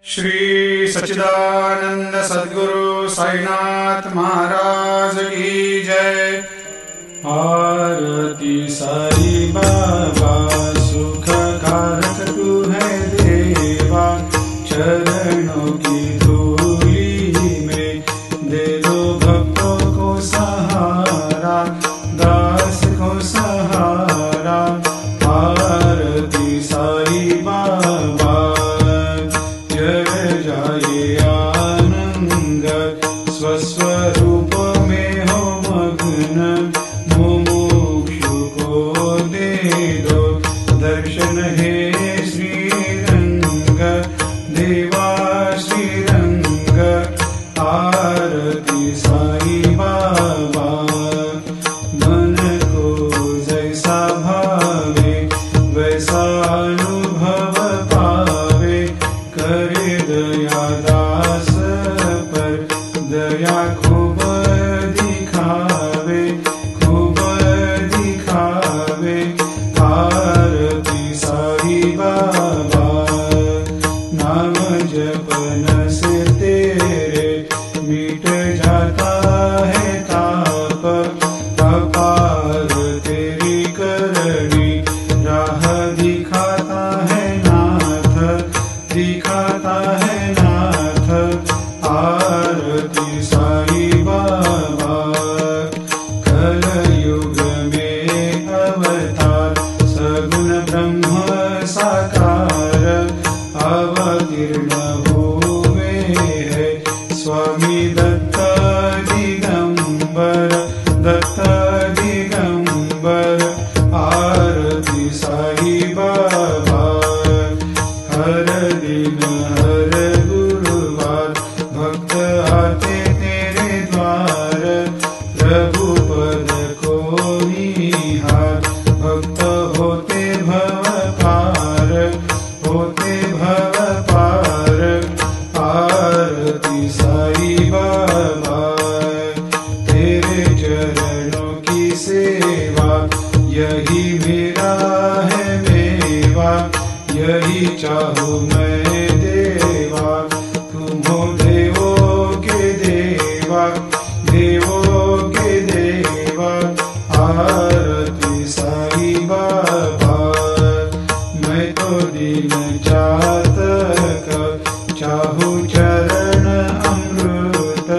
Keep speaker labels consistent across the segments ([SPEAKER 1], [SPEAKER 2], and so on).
[SPEAKER 1] श्री सच्चिदानंद सद्गुरु साईनाथ महाराज की जय। आरती साई बाबा सुख कारक तू है देवा, चरणों की धूली में दे दो भक्तों को सहारा, दास को सहारा। आरती साई बाबा जय जाए आनंद, स्वस्वरूप में हो मग्न, मुमुक्षु को दे दो दर्शन हे श्रीरंग, देवा श्रीरंग। आरती साई बाबा मन को जैसा भावे वैसा अनुभव पावे, करे दया दास पर दया खूब दिखावे, खूब दिखावे। आरती साई बाबा नाम जपन से तेरे मिट जाता है ताप, अपार तेरी करनी राह दिखाता है नाथ, दिखाता है नाथ। आरती साई बाबा कलयुग में अवतार, सगुण ब्रह्म साकार, अवतीर्ण हुए है स्वामी दत्त दिगंबर, दत्त दिगंबर। आरती साई बाबा हर दिन हर गुरुवार भक्त आते तेरे द्वार, प्रभु पद को निहार, भक्त होते भव पार, होते भव पार। आरती साई बाबा तेरे चरणों की सेवा, यही मेरा है मेवा, यही चाहूँ मैं देवा। तुम हो देवों के देवा, देवों के देवा। आरती साई बाबा मैं तो दीन चातक, चाहूँ चरण अमृत,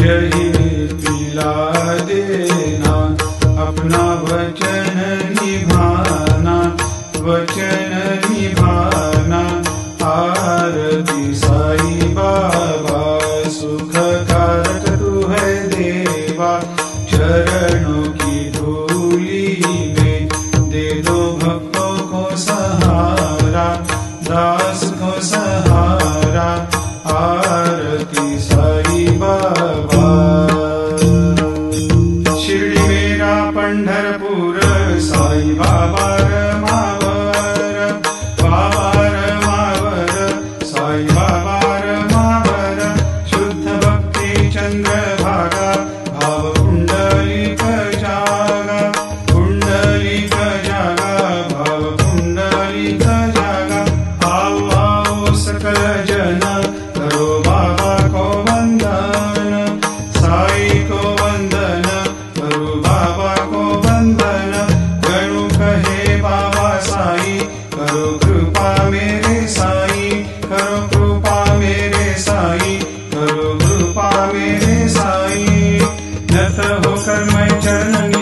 [SPEAKER 1] यही पिला देना, अपना वचन निभाना, वचन निभाना। आरती साई बाबा सुख कारक तू है देवा, चरणों की धूली में दे दो भक्तों को सहारा, दास को सहारा। आरती साई बाबा शिर्डी मेरा पंढरपूर, साई बाबा रमावर, बाबा रमावर, साई बाबा रमावर। शुद्ध भक्ति चंद्रभागा, भाव पुंडलिक जागा, पुंडलिक जागा, भाव पुंडलिक जागा। आओ आओ सकल जन करो बाबा को वंदन, साई को वंदन, करो बाबा को वंदन। गणु कहे बाबा साई, करो कृपा मेरे साई, करो कृपा मेरे साई, करो कृपा मेरे साई। नत होकर मैं चरण